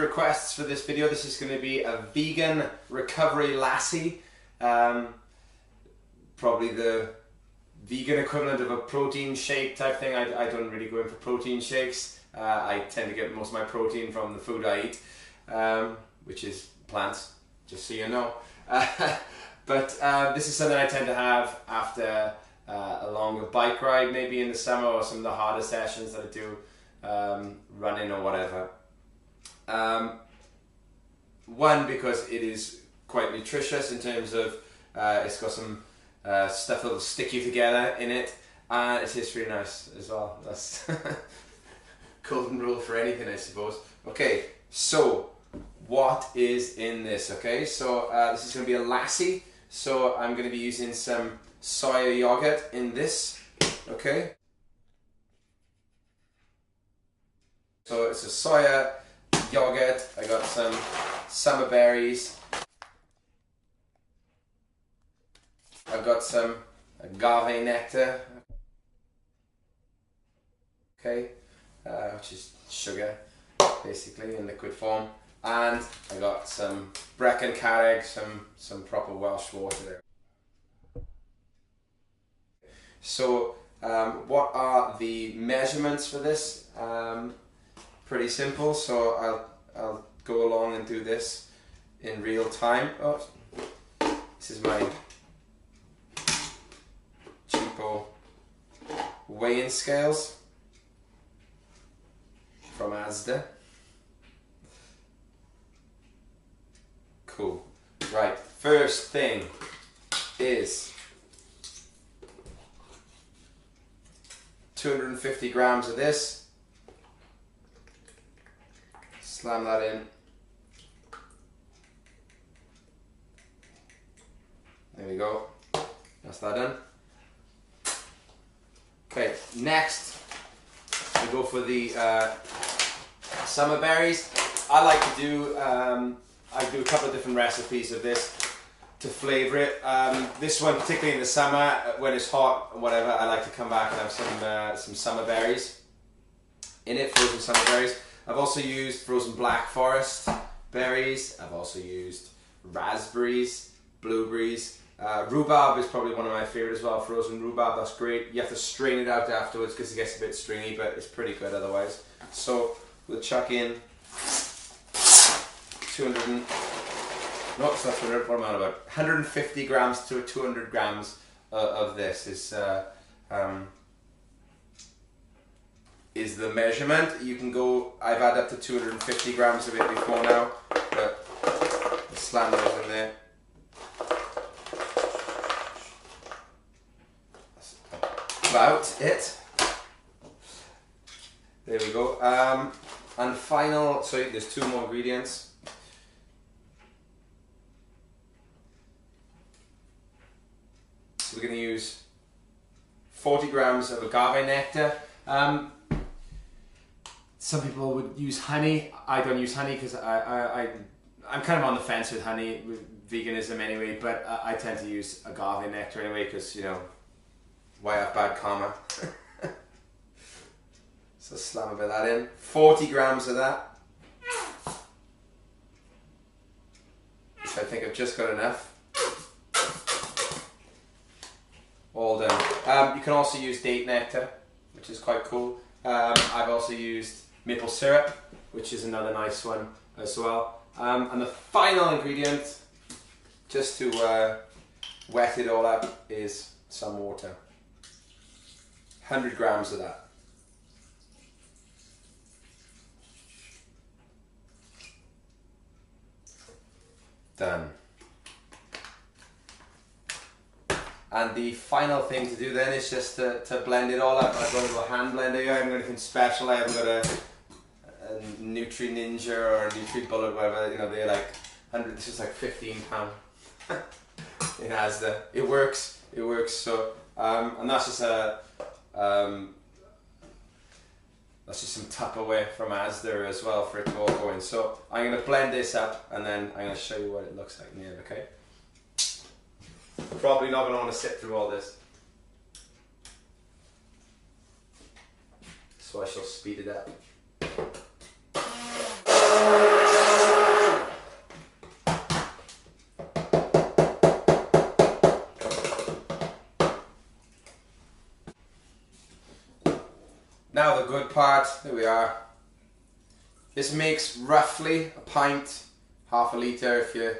few requests for this video. This is going to be a vegan recovery lassi. Probably the vegan equivalent of a protein shake type thing. I don't really go in for protein shakes. I tend to get most of my protein from the food I eat, which is plants, just so you know. But this is something I tend to have after a longer bike ride, maybe in the summer, or some of the harder sessions that I do, running or whatever. One, because it is quite nutritious in terms of it's got some stuff that will stick you together in it, and it tastes really nice as well. That's golden rule for anything, I suppose. Okay, so what is in this? Okay, so this is going to be a lassi, so I'm going to be using some soya yogurt in this. Okay, so it's a soya yogurt. I got some summer berries. I've got some agave nectar, okay, which is sugar, basically, in liquid form. And I got some Brecon carreg, some proper Welsh water there. So, what are the measurements for this? Pretty simple. So I'll go along and do this in real time. Oh, this is my cheapo weighing scales from Asda. Cool. Right, first thing is 250 grams of this. Slam that in. There we go. That's that done. Okay, next we go for the summer berries. I like to do I do a couple of different recipes of this to flavour it. This one, particularly in the summer when it's hot or whatever, I like to come back and have some summer berries in it, frozen summer berries. I've also used frozen black forest berries. I've also used raspberries, blueberries. Rhubarb is probably one of my favourite as well, frozen rhubarb. That's great. You have to strain it out afterwards because it gets a bit stringy, but it's pretty good otherwise. So we'll chuck in 150 grams to 200 grams of this is the measurement. You can go, I've had up to 250 grams of it before now, but slam those in there. That's about it. There we go. And final, sorry, there's two more ingredients. So we're going to use 40 grams of agave nectar. Some people would use honey. I don't use honey because I'm kind of on the fence with honey, with veganism anyway, but I tend to use agave nectar anyway because, you know, why have bad karma? So slam a bit of that in. 40 grams of that, which I think I've just got enough. All done. You can also use date nectar, which is quite cool. I've also used maple syrup, which is another nice one as well. And the final ingredient, just to wet it all up, is some water. 100 grams of that. Done. And the final thing to do then is just to blend it all up. I've got a little hand blender here. I haven't got anything special. I haven't got a Nutri Ninja or a Nutri Bullet, whatever. You know, they're like 100. This is like £15. It has the. It works. It works. So and that's just that's just some Tupperware from Asda as well for it to all go in. So I'm going to blend this up and then I'm going to show you what it looks like in the end. Okay. Probably not going to want to sit through all this, so I shall speed it up. Now the good part, there we are. This makes roughly a pint, half a litre if you're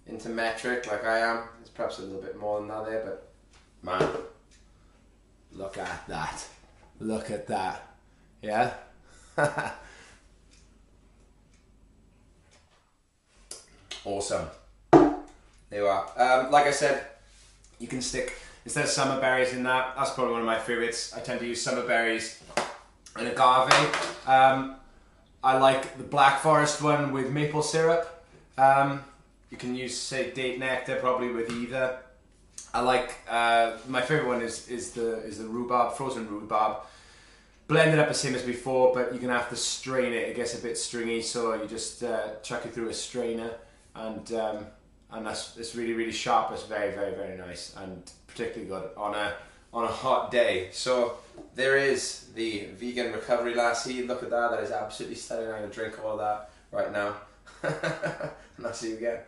into metric like I am. There's perhaps a little bit more than that there, but man, look at that. Look at that. Yeah? Awesome. There you are. Like I said, you can stick, instead of summer berries in that, that's probably one of my favourites. I tend to use summer berries and agave. I like the Black Forest one with maple syrup. You can use, say, date nectar probably with either. I like, my favourite one is the rhubarb, frozen rhubarb. Blend it up the same as before, but you're going to have to strain it. It gets a bit stringy, so you just chuck it through a strainer, and it's really, really sharp. It's very, very, very nice, and particularly good on a hot day. So there is the vegan recovery lassi. Look at that. That is absolutely stunning. I'm going to drink all of that right now. And I'll see you again.